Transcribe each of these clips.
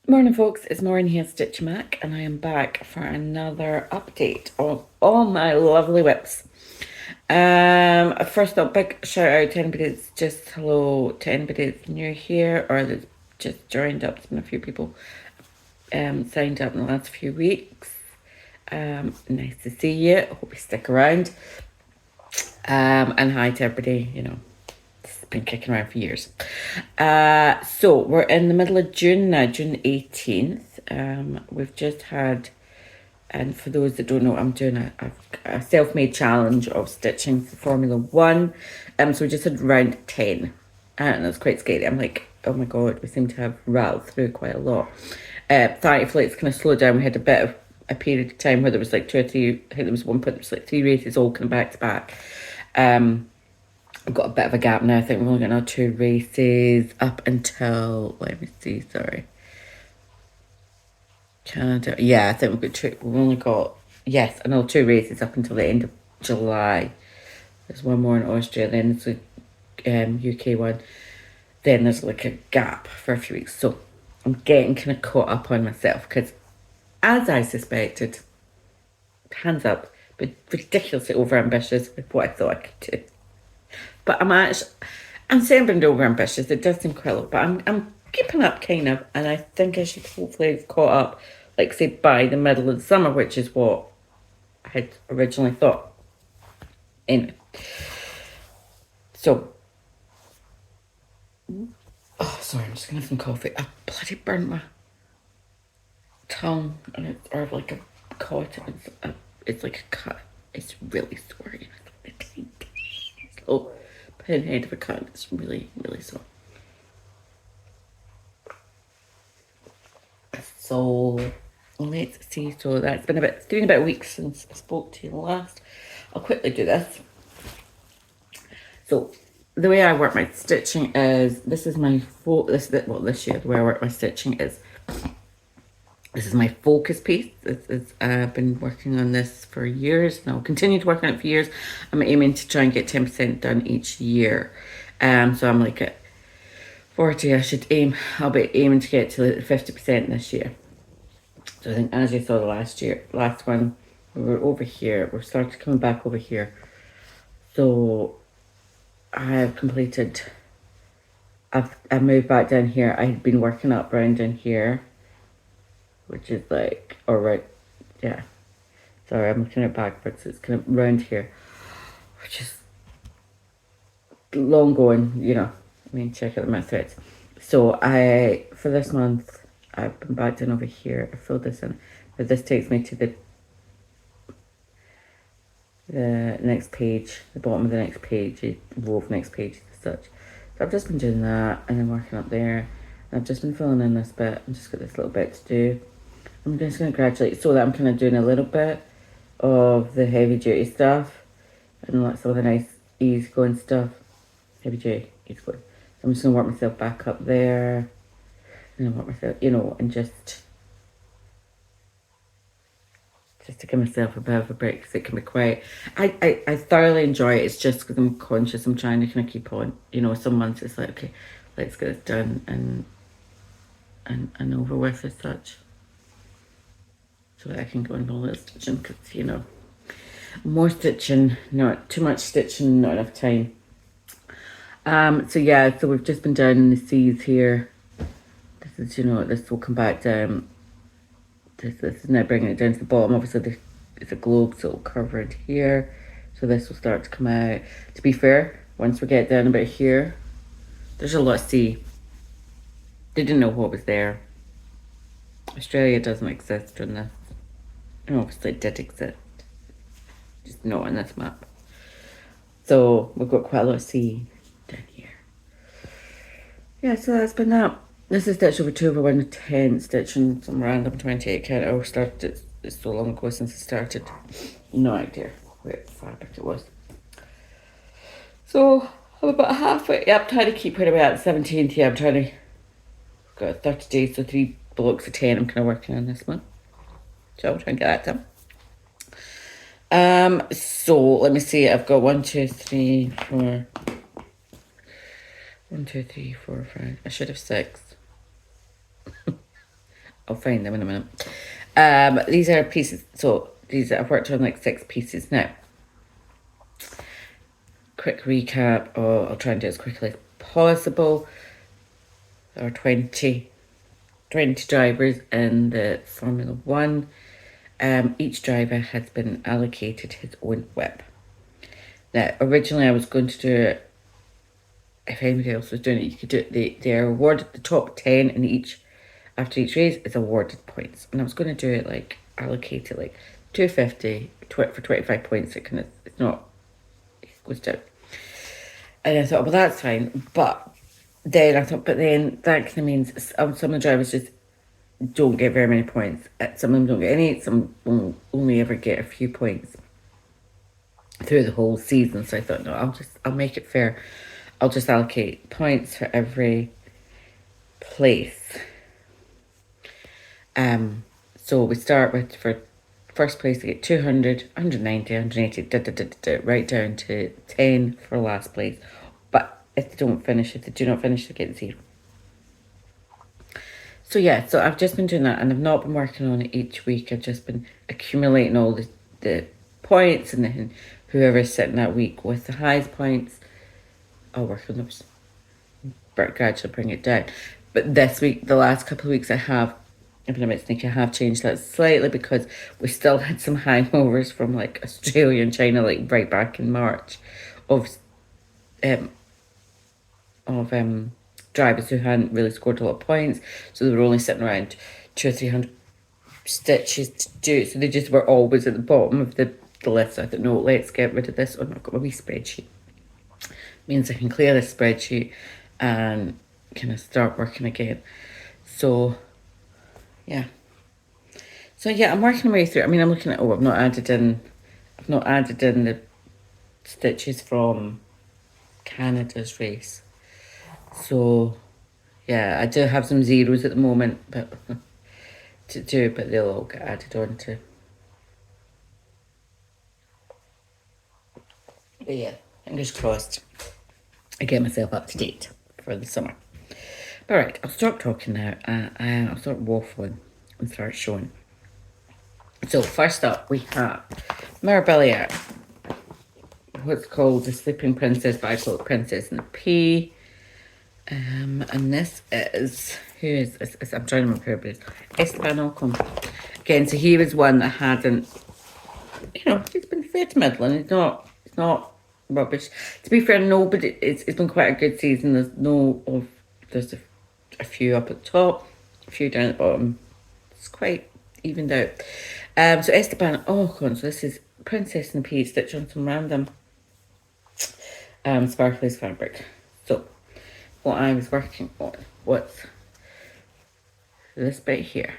Morning folks, it's Maureen here, Stitch Mac, and I am back for another update of all my lovely whips. First up, big shout out to anybody that's just hello to anybody that's new here or that's just joined up. There's been a few people signed up in the last few weeks. Nice to see you. Hope you stick around. And hi to everybody, it's been kicking around for years. So we're in the middle of June now, June 18th. We've just had, and for those that don't know, I'm doing a self-made challenge of stitching for Formula One. So we just had round 10, and it's quite scary. I'm like, oh my god, we seem to have rattled through quite a lot. Thankfully, it's kind of slowed down. We had a bit of a period of time where there was like 2 or 3. I think there was one point there was like 3 races all kind of back to back. I've got a bit of a gap now. I think we've only got another 2 races up until, let me see, sorry. Canada. Yeah, I think we've only got, yes, another 2 races up until the end of July. There's one more in Austria, then there's the UK one. Then there's like a gap for a few weeks. So I'm getting kind of caught up on myself because, as I suspected, hands up, but ridiculously overambitious with what I thought I could do. But I'm saying I'm over ambitious. It does seem quite a lot, but I'm keeping up kind of, and I think I should hopefully have caught up, like say by the middle of the summer, which is what I had originally thought. Anyway, so sorry, I'm just gonna have some coffee. I bloody burnt my tongue, and it's or like a cut. It's like a cut. It's really sore. So pinhead of a cut. It's really, really sore. So let's see. So that's been it's been about a week since I spoke to you last. I'll quickly do this. So the way I work my stitching is this is my this year the way I work my stitching is this is my focus piece. I've been working on this for years and I'll continue to work on it for years. I'm aiming to try and get 10% done each year. So I'm like at 40. I'll be aiming to get to 50% this year. So I think as you saw the last one, we were over here. We're starting coming back over here. So I have completed. I moved back down here. I had been working up round down here, which is like, all right, yeah. Sorry, I'm looking at it backwards. It's kind of round here, which is long going. I mean, check out my threads. So for this month, I've been back down over here. I filled this in, but this takes me to the next page, the bottom of the next page, row of next page as such. So I've just been doing that and then working up there. And I've just been filling in this bit. I've just got this little bit to do. I'm just going to gradually, so that I'm kind of doing a little bit of the heavy duty stuff and like some of the nice easy going stuff. Heavy duty, easy going. So I'm just going to work myself back up there and then work myself, and just to give myself a bit of a break because it can be quite. I thoroughly enjoy it. It's just because I'm conscious. I'm trying to kind of keep on. Some months it's like, okay, let's get this done and over with as such, so that I can go into all this stitching because more stitching, not too much stitching, not enough time. So yeah, so we've just been down in the seas here. This is this will come back down. This is now bringing it down to the bottom. Obviously, it's a globe, so it'll cover it here. So this will start to come out. To be fair, once we get down about here, there's a lot of sea. They didn't know what was there. Australia doesn't exist on this. And obviously, it did exist, just not on this map. So we've got quite a lot of sea down here. Yeah, so that's been that. This is stitch over 2 over 110, stitching some random 28 count. I started it's so long ago since I started. No idea what fabric it was. So I'm about halfway. Yeah, I'm trying to keep right about 17th. Yeah, I'm trying to. I've got 30 days, so 3 blocks of 10. I'm kind of working on this one. So I'll try and get that done. So let me see. I've got 1, 2, 3, 4. 1, 2, 3, 4, 5. I should have 6. I'll find them in a minute. These are pieces. So these I've worked on like 6 pieces now. Quick recap, or I'll try and do it as quickly as possible. There are 20 drivers in the Formula One. Each driver has been allocated his own WIP. Now, originally I was going to do it, if anybody else was doing it, you could do it. They're awarded the top 10 in each, after each race is awarded points. And I was going to do it like, allocate it like 250 for 25 points. It kind of, it's not, it goes down. And I thought, well, that's fine. But then I thought, but then that kind of means some of the drivers just don't get very many points. Some of them don't get any. Some will only ever get a few points through the whole season. So I thought, no, I'll make it fair. I'll just allocate points for every place. So we start with, for first place to get 200, 190, 180, right down to 10 for last place. But if they do not finish, they get 0. So yeah, so I've just been doing that, and I've not been working on it each week. I've just been accumulating all the points, and then whoever's sitting that week with the highest points, I'll work on those. But gradually bring it down. But this week, the last couple of weeks, I have changed that slightly because we still had some hangovers from like Australia and China, like right back in March, of drivers who hadn't really scored a lot of points, so they were only sitting around 200 or 300 stitches to do. So they just were always at the bottom of the list. So I thought, no, let's get rid of this. Oh, I've got my wee spreadsheet. Means I can clear this spreadsheet and kind of start working again. So yeah. So yeah, I'm working my way through. I mean, I'm looking at, I've not added in the stitches from Canada's race. So yeah, I do have some zeros at the moment, but but they'll all get added on to. But yeah, fingers crossed I get myself up to date for the summer. All right, I'll stop talking now, and I'll start waffling and start showing. So first up, we have Mirabilia, what's called the Sleeping Princess, but I call it Princess in the P. And this is, who is this? I'm trying to remember, but it's Esteban Ocon. Again, so he was one that hadn't, he's been fair to middling. It's not rubbish. To be fair, no, but it's been quite a good season. There's a few up at the top, a few down at the bottom. It's quite evened out. So Esteban Ocon, so this is Princess in the P, stitched on some random sparkly fabric. So what I was working on was this bit here,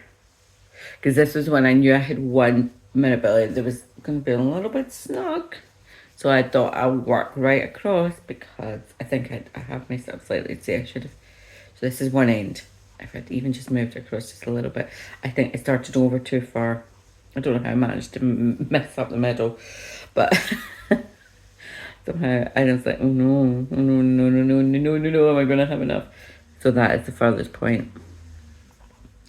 because this was when I knew I had one Mirabilia. There was going to be a little bit snug, so I thought I'll work right across, because I think I have myself slightly. See, I should have. So this is one end. If I'd even just moved across just a little bit, I think I started over too far. I don't know how I managed to mess up the middle, but somehow I was like, oh no, am I going to have enough? So that is the furthest point.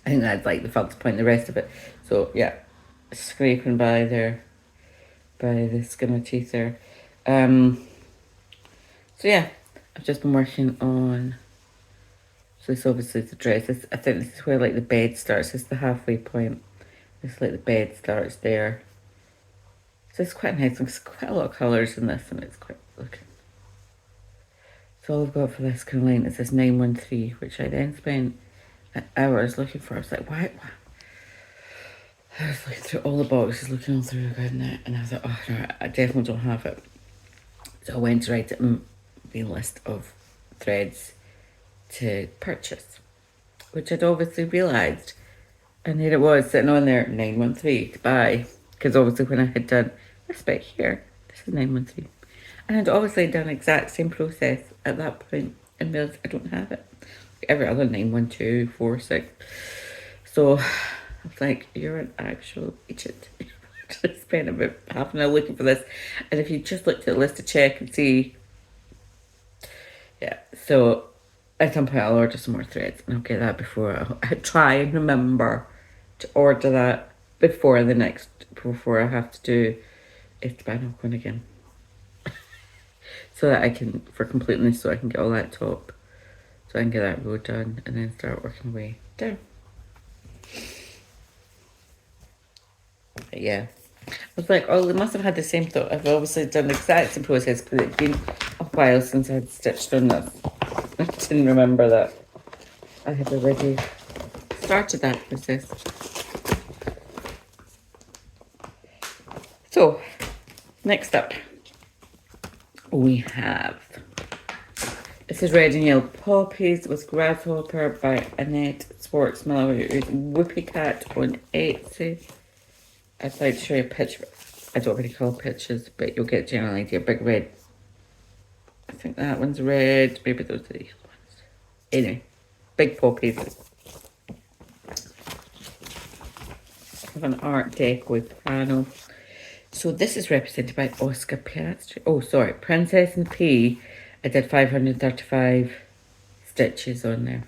I think that's like the furthest point, the rest of it. So yeah, scraping by the skin of teeth there. So yeah, I've just been working on, so this obviously is the dress. I think this is where like the bed starts. This is the halfway point. It's like the bed starts there. So it's quite nice. There's quite a lot of colours in this, and it's quite looking. So all I've got for this kind of line is this 913, which I then spent hours looking for. I was like, why? I was looking through all the boxes, looking all through it, and I thought, oh no, I definitely don't have it. So I went to write it in the list of threads to purchase, which I'd obviously realised. And there it was, sitting on there, 913 to buy. Because obviously when I had done this bit here, this is 913. And I'd obviously done the exact same process at that point and realised I don't have it. Every other 912, 46. So I was like, you're an actual idiot. I spent about half an hour looking for this. And if you just looked at the list to check and see. Yeah, so at some point I'll order some more threads and I'll get that before I try and remember to order that before I have to do Esteban one again. So that I can, for completeness, so I can get all that top. So I can get that row done and then start working away down. But yeah. I was like, oh, they must have had the same thought. I've obviously done the exact same process because it's been a while since I had stitched on this. I didn't remember that I had already started that process. So, next up, we have, this is Red and Yellow Poppies with Grasshopper by Annette Swartzmiller, Whoopicat on Etsy. I'd like to show you a picture. I don't really call pictures, but you'll get a general idea. Big red. I think that one's red. Maybe those are the yellow ones. Anyway, big poppies. Have an Art Deco panel. So this is represented by Oscar Piastri. Oh, sorry, Princess and P. I did 535 stitches on there.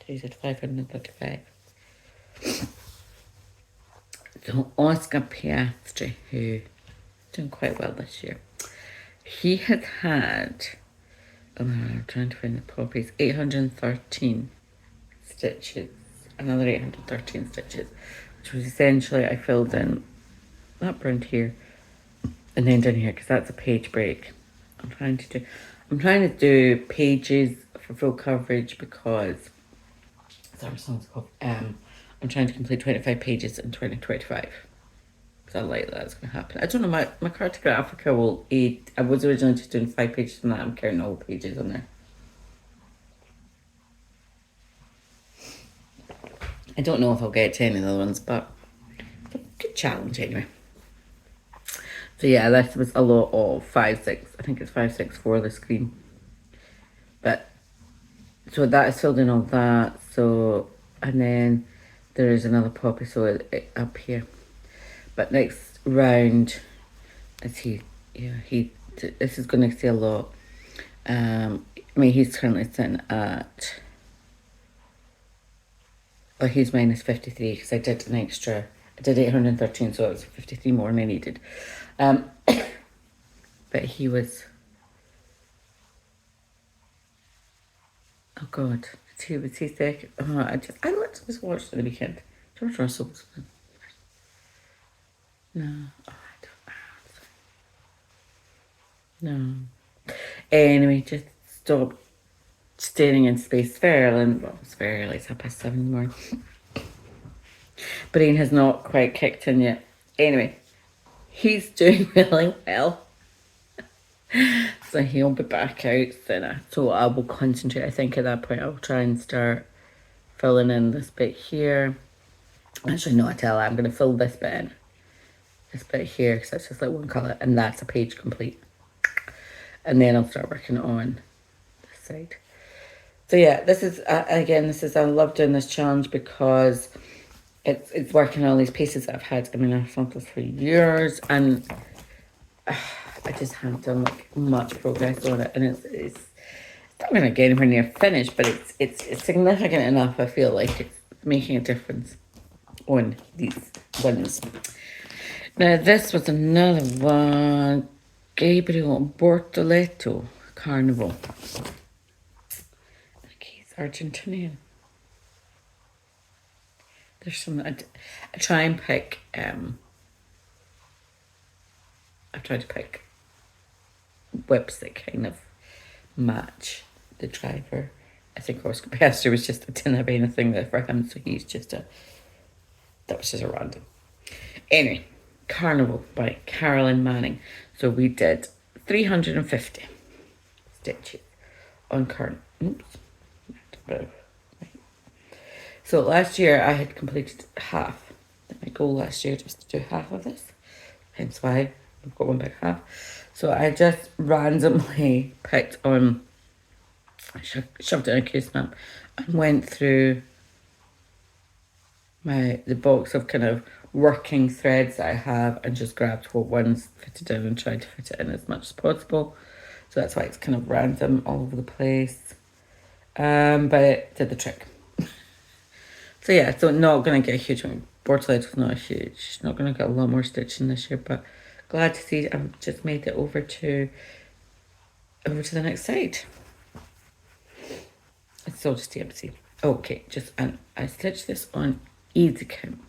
I did 535. So Oscar Piastri, who doing quite well this year, he had had, I'm trying to find the poppies, 813 stitches, another 813 stitches, which was essentially, I filled in that round here and then down here because that's a page break. I'm trying to do pages for full coverage because I'm trying to complete 25 pages in 2025 because I like that's going to happen. I don't know, my Cartographica will aid. I was originally just doing 5 pages from that. I'm counting all the pages on there. I don't know if I'll get to any of the other ones, but it's a good challenge anyway. So yeah, this was a lot of 5, 6. I think it's 5, 6 for the screen. But so that is filled in all that. So, and then there is another poppy, so up here. But next round, this is going to see a lot. I mean, he's currently sitting at, well, he's minus 53 because I did an extra. I did 813, so it was 53 more than I needed. But he was, oh God, was he second? I literally just watched it the weekend. George Russell was, no, oh, I don't know. No. Anyway, just stop staring in space. Carolyn, well, it's very early, it's 7:30 in the morning. Brain has not quite kicked in yet. Anyway, he's doing really well. So he'll be back out soon. So I will concentrate. I think at that point I'll try and start filling in this bit here. Actually, no, I tell you, I'm going to fill this bit in. This bit here, because that's just like one colour, and that's a page complete. And then I'll start working on this side. So yeah, this is, I love doing this challenge because it's working on all these pieces that I've had. I mean, I've thought this for years, and I just haven't done like much progress on it, and it's not going to get anywhere near finished, but it's significant enough. I feel like it's making a difference on these ones. Now this was another one, Gabriel Borto Carnival. Okay, he's Argentinian. There's some, I try and pick, I've tried to pick whips that kind of match the driver. I think Oscar Piastri was just, I didn't have anything there for him, so he's just that was just a random. Anyway, Carnival by Carolyn Manning. So we did 350 stitches on Carnival. Oops. So last year I had completed half. My goal last year was to do half of this. Hence why I've got one big half. So I just randomly picked on, shoved it in a case map and went through the box of kind of working threads that I have and just grabbed what ones fitted in and tried to fit it in as much as possible. So that's why it's kind of random all over the place. But it did the trick. So yeah, so not going to get a huge one. Borto was not a huge. Not going to get a lot more stitching this year, but glad to see I've just made it over to the next side. It's still just TMC. Okay, and I stitched this on easy count.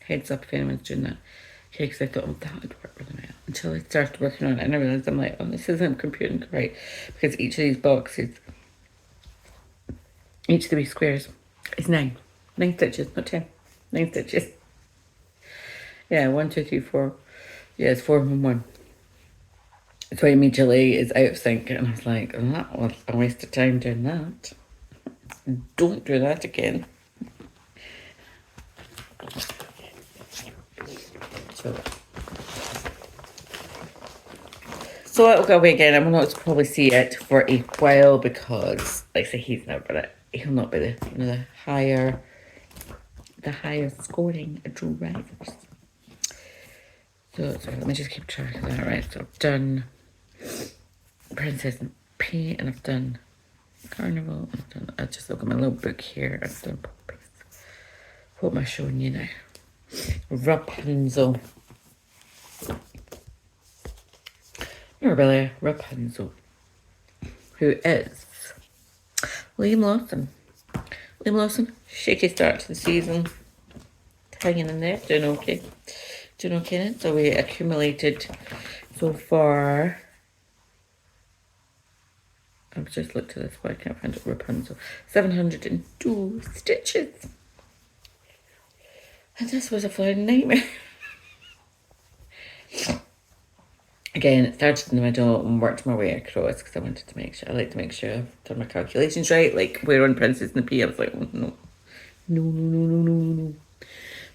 Heads up if anyone's doing that. Okay, because I thought, oh, that would work really well. Until I started working on it and I realised I'm like, oh, this isn't computing right. Because each of these boxes, each of the wee squares is 9. 9 stitches, not 10. 9 stitches. Yeah, 1, 2, 3, 4. Yeah, it's 4 and 1. So immediately it's out of sync, and I was like, oh, that was a waste of time doing that. Don't do that again. So it'll go away again. I will not probably see it for a while because, like I say, he'll not be the higher scoring drivers. So let me just keep track of that. Right, so I've done Princess and Paint, and I've done Carnival. I've just look at my little book here. I've done Poppies. What am I showing you now? Rapunzel. Mirabilia, Rapunzel, who is Liam Lawson. Liam Lawson, shaky start to the season, hanging in there, doing okay. So we accumulated so far. I've just looked at this, but I can't find it. Rapunzel, 702 stitches, and this was a flying nightmare. Again, it started in the middle and worked my way across because I wanted to make sure, I like to make sure I've done my calculations right. Like, we're on Princess and the Pea, I was like, oh, no.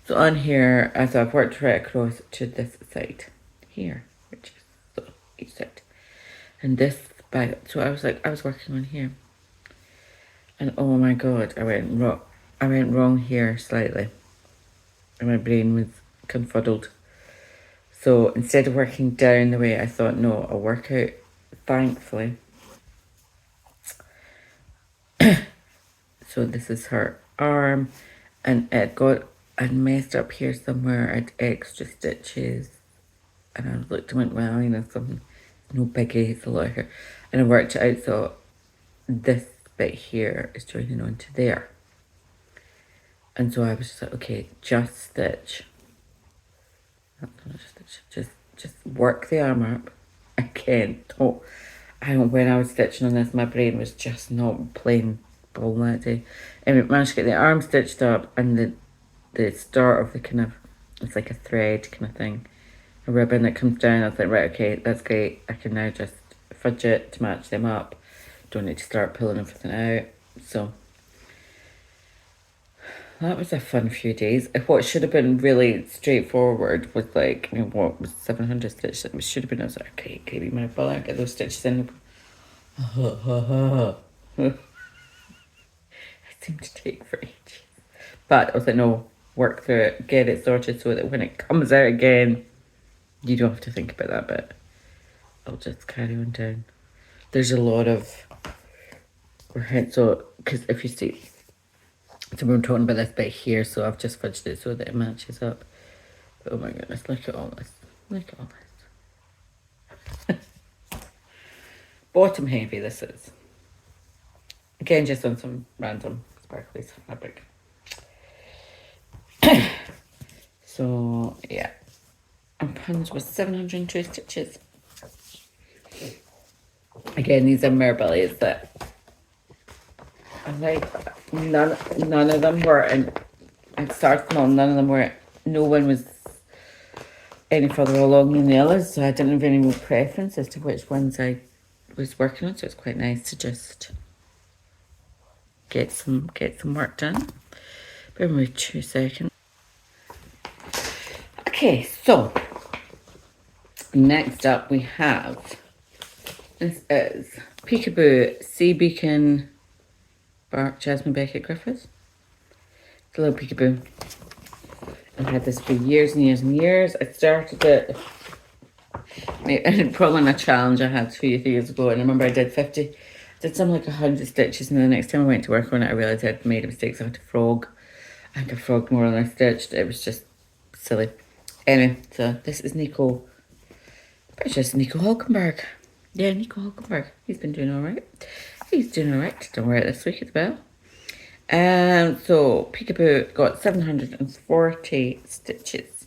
So on here, as I've worked right across to this side here, which is each side. And this by, so I was working on here. And oh my God, I went wrong here slightly. And my brain was confuddled. So instead of working down the way I thought, no, I'll work out, thankfully. So this is her arm, and I'd messed up here somewhere. I had extra stitches, and I looked and went, well, something, no biggie, it's a lot here. And I worked it out, so this bit here is joining onto there. And so I was just like, okay, just stitch. Just work the arm up again. When I was stitching on this, my brain was just not playing ball that day. And we managed to get the arm stitched up, and the start of the kind of, it's like a thread kind of thing, a ribbon that comes down. I was like, right, okay, that's great. I can now just fudge it to match them up. Don't need to start pulling everything out. So that was a fun few days. What should have been really straightforward was like, what was 700 stitches? It should have been, I was like, okay, Katie, Mirabellia, get those stitches in. It seemed to take for ages. But I was like, no, work through it, get it sorted so that when it comes out again, you don't have to think about that bit. I'll just carry on down. There's a lot of, so, because if you see, so we're talking about this bit here, so I've just fudged it so that it matches up. Oh my goodness, look at all this. Look at all this. Bottom heavy this is. Again, just on some random sparkly fabric. So, yeah. And Punz was 702 stitches. Again, these are Mirabilias that I like. None of them were, and I started small, none of them were, no one was any further along than the others, so I didn't have any real preference as to which ones I was working on, so it's quite nice to just get some work done. Bear with me 2 seconds. Okay, so next up we have, this is Peekaboo Sea Beacon Bark Jasmine Beckett Griffiths. It's a little peekaboo. I've had this for years and years and years. I started it, probably a challenge I had 2 years ago, and I remember I did 50, did some like 100 stitches, and the next time I went to work on it, I realised I'd made a mistake, so I had to frog. I think I frogged more than I stitched. It was just silly. Anyway, so this is Nico. It's just Nico Hulkenberg. Yeah, Nico Hulkenberg. He's been doing alright. He's doing alright. Don't worry this week as well. So Peekaboo got 740 stitches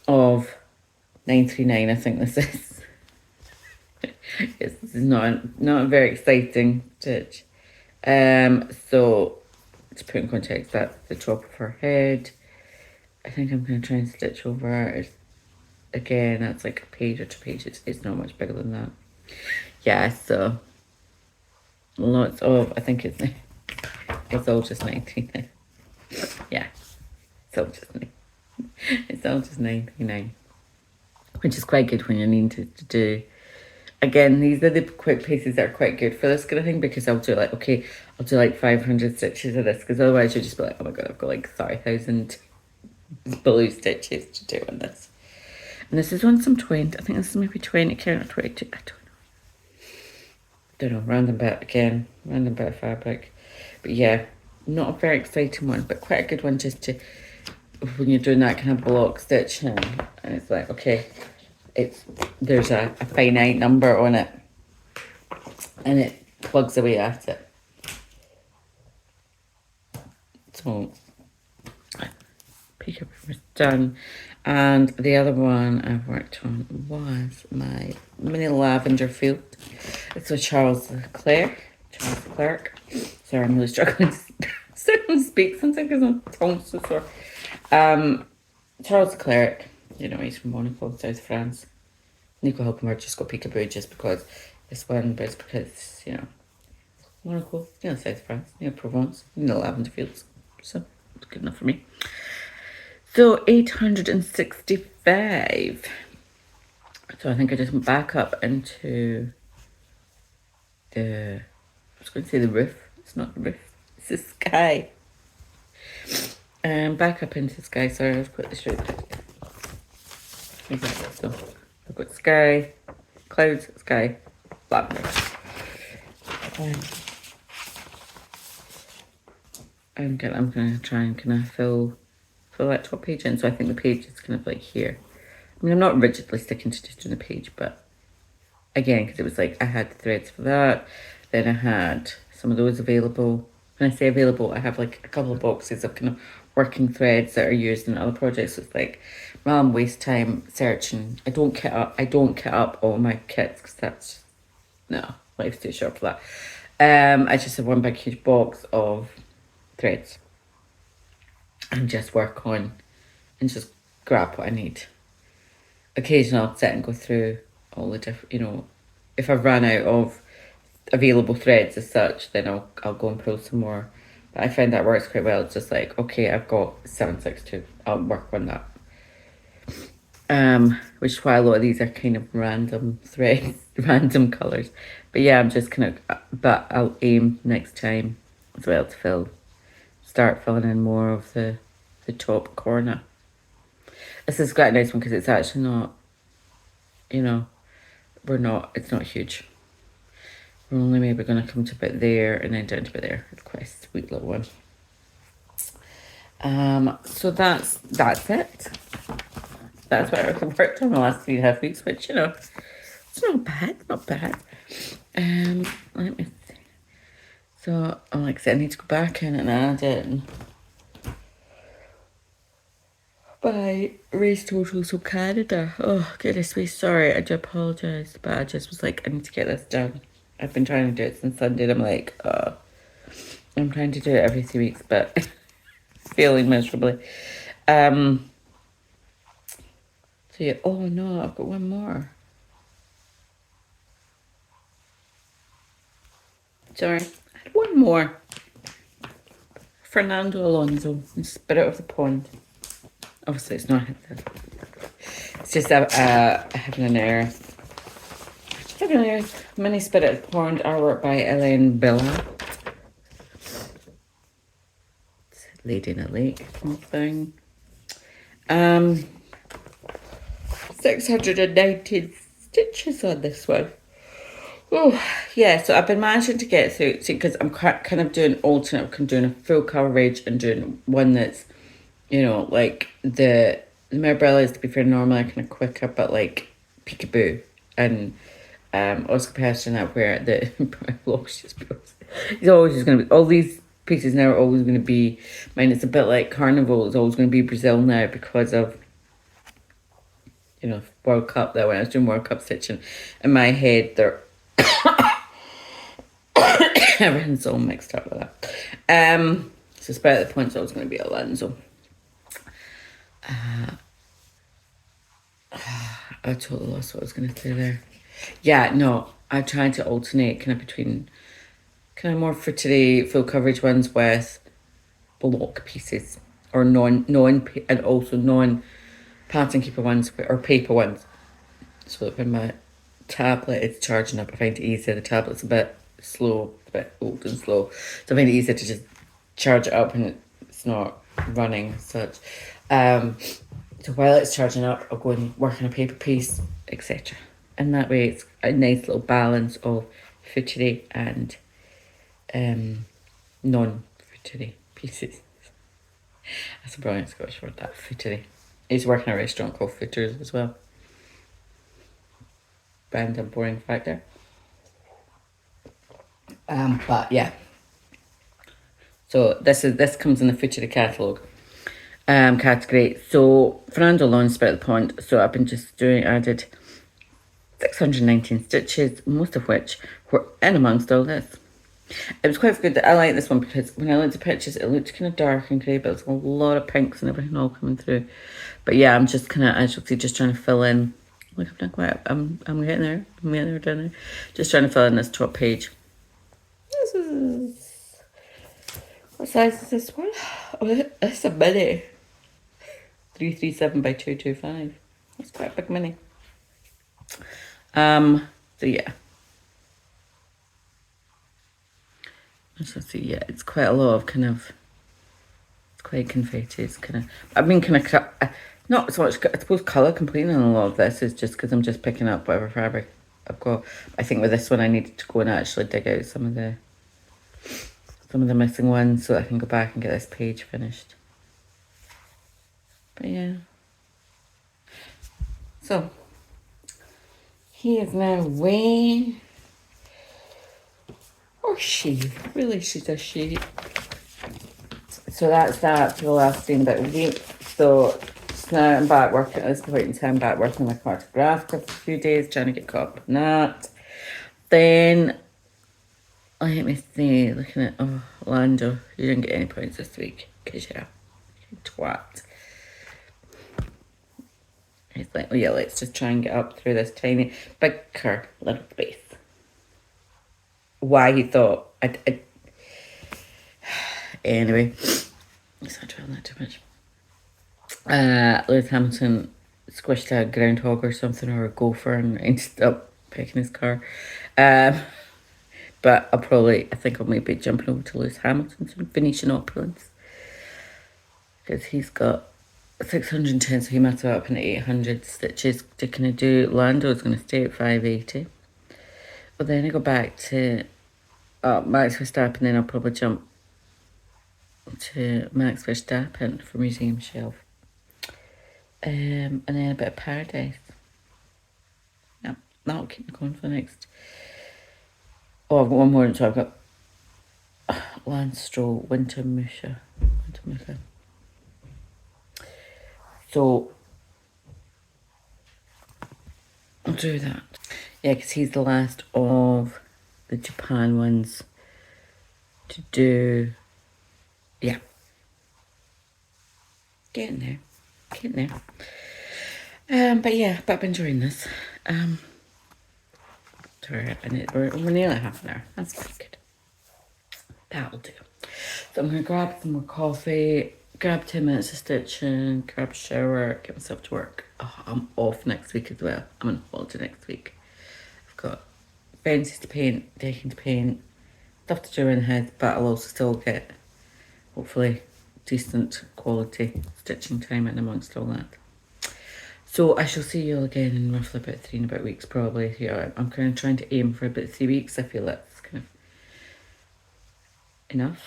of 939, I think this is. Yes, this is not a very exciting stitch. So to put in context, that's the top of her head. I think I'm going to try and stitch over it. Again, that's like a page or 2 pages. It's not much bigger than that. Yeah, so lots of, I think it's all just 19. Yeah, it's all just 99, which is quite good when you're needing to do. Again, these are the quick pieces that are quite good for this kind of thing, because I'll do like, okay, I'll do like 500 stitches of this, because otherwise you'll just be like, oh my god, I've got like 30,000 blue stitches to do on this. And this is on some 20, I think this is maybe 20 count or 22, I don't know, random bit of fabric. But yeah, not a very exciting one, but quite a good one just to, when you're doing that kind of block stitching, and it's like, okay, there's a finite number on it, and it plugs away at it. So Peekaboo was done, and the other one I've worked on was my mini Lavender Field. It's with Charles Leclerc. Sorry, I'm really struggling to speak something because my tongue's so sore. Charles Leclerc, you know, he's from Monaco, South France. Nico Hulkenberg just got Peekaboo just because this one, but it's because, you know, Monaco, you know, South France, you know, Provence, you know, Lavender Fields. So it's good enough for me. So 865. So I think I just went back up into I was going to say the roof. It's not the roof, it's the sky. Back up into the sky. Sorry, I've put this straight. Exactly. So I've got sky, clouds, sky, lavender. I'm going to try and kind of fill that top page in. So I think the page is kind of like here. I mean, I'm not rigidly sticking to just doing the page, but again, because it was like I had the threads for that, then I had some of those available. When I say available, I have like a couple of boxes of kind of working threads that are used in other projects. So it's like, rather than waste time searching, I don't kit up all my kits, because that's, no, life's too short for that. I just have one big huge box of threads and just work on and just grab what I need. Occasionally I'll sit and go through all the different, you know, if I've run out of available threads as such, then I'll go and pull some more. But I find that works quite well. It's just like, okay, I've got 762, I'll work on that. Which is why a lot of these are kind of random threads, random colours. But yeah, I'm just kind of, but I'll aim next time as well to start filling in more of the top corner. This is quite a nice one because it's actually not, you know, it's not huge. We're only maybe going to come to about there and then down to about there. It's quite a sweet little one. So that's it. That's what I've worked on the last 3.5 weeks, which, you know, it's not bad. Let me see. So, like I said, I need to go back in and add in by race totals of Canada. Oh, goodness me, sorry, I do apologise, but I just was like, I need to get this done. I've been trying to do it since Sunday, and I'm like, I'm trying to do it every 3 weeks, but failing miserably. So yeah, oh no, I've got one more. Sorry, I had one more. Fernando Alonso, in Spirit of the Pond. Obviously, it's not. It's just Heaven and Earth. Heaven and Earth mini Spirit of the Pond artwork by Ellen Billa. It's Lady in a Lake thing. 619 stitches on this one. Oh, yeah, so I've been managing to get through, see, because I'm kind of doing alternate, I'm doing a full coverage and doing one that's, you know, like the Mirabellia is, to be fair, normally kind of quicker, but like Peekaboo and Oscar Pearson up where the he's always just going to be, all these pieces now are always going to be, mine it's a bit like Carnival, it's always going to be Brazil now because of, you know, World Cup, that when I was doing World Cup stitching, in my head, they're everything's all mixed up with that. So it's about the point so it's going to be Alonso. I totally lost what I was going to say there. Yeah, no, I'm trying to alternate kind of between kind of more for today full coverage ones with block pieces or non and also non pattern keeper ones or paper ones. So that when my tablet is charging up, I find it easier. The tablet's a bit slow, a bit old and slow, so I find it easier to just charge it up and it's not running as such. So while it's charging up, I'll go and work on a paper piece, etc. And that way it's a nice little balance of futurity and non-futurity pieces. That's a brilliant Scottish word, that, futurity. I used to work in a restaurant called Footers as well. Random boring fact there. But yeah. So this comes in the futurity catalogue. Category. So Fernando launched Spirit the Pond. So I've been just doing, I did 619 stitches, most of which were in amongst all this. It was quite good. I like this one because when I looked at the pictures, it looked kind of dark and grey, but there's a lot of pinks and everything all coming through. But yeah, I'm just kind of, as you'll see, just trying to fill in. Look, I'm not quite, I'm getting there. I'm getting there, down there. Just trying to fill in this top page. This is, what size is this one? Oh, it's a mini. 337 by 225. That's quite a big mini. So yeah. So yeah, it's quite a lot of kind of, it's quite confetti. It's kind of, I mean, kind of, not so much, I suppose, colour complaining on a lot of this is just because I'm just picking up whatever fabric I've got. I think with this one, I needed to go and actually dig out some of the missing ones so I can go back and get this page finished. But yeah. So, he is now weighing, or she, really she's a she. So that's that for the last thing about a week. So now I'm back working at this point in time, back working on my cartograph for a few days, trying to get caught up on that. Then, let me see, looking at, oh, Lando, you didn't get any points this week, because you're a twat. He's like, oh yeah, let's just try and get up through this tiny, bigger little space. Why he thought, anyway, let's not dwell on that too much. Lewis Hamilton squished a groundhog or something, or a gopher, and ended up picking his car. But I think I'll maybe jumping over to Lewis Hamilton's Venetian opulence, because he's got 610, so he might have up in 800 stitches to kind of do. Lando's going to stay at 580. But then I go back to Max Verstappen, then I'll probably jump to Max Verstappen for Museum Shelf. And then a bit of Paradise. Yeah, that'll keep me going for the next. Oh, I've got one more, so I've got Lance Stroll, Winter Musha. So, I'll do that. Yeah, because he's the last of the Japan ones to do. Yeah. Getting there. But yeah, I've been enjoying this. Sorry, we're nearly half an hour. That's pretty good. That'll do. So I'm going to grab some more coffee, grab 10 minutes of stitching, grab a shower, get myself to work. Oh, I'm off next week as well. I'm on holiday next week. I've got fences to paint, decking to paint, stuff to do around the head, but I'll also still get, hopefully, decent quality stitching time in amongst all that. So I shall see you all again in roughly about 3 weeks probably. Yeah, I'm kind of trying to aim for about 3 weeks. I feel that's kind of enough.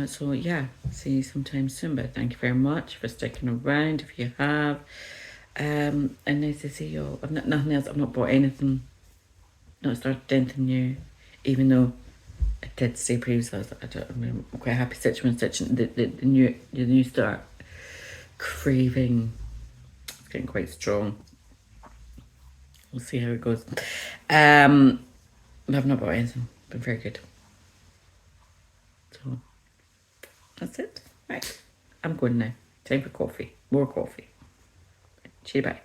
So yeah, see you sometime soon, but thank you very much for sticking around if you have. And nice to see you all. I've not nothing else, I've not bought anything, not started anything new, even though I did say previously, I'm quite happy stitching the new start craving. It's getting quite strong. We'll see how it goes. I've not bought anything, been very good. So that's it. Right. I'm going now. Time for coffee. More coffee. See you, bye.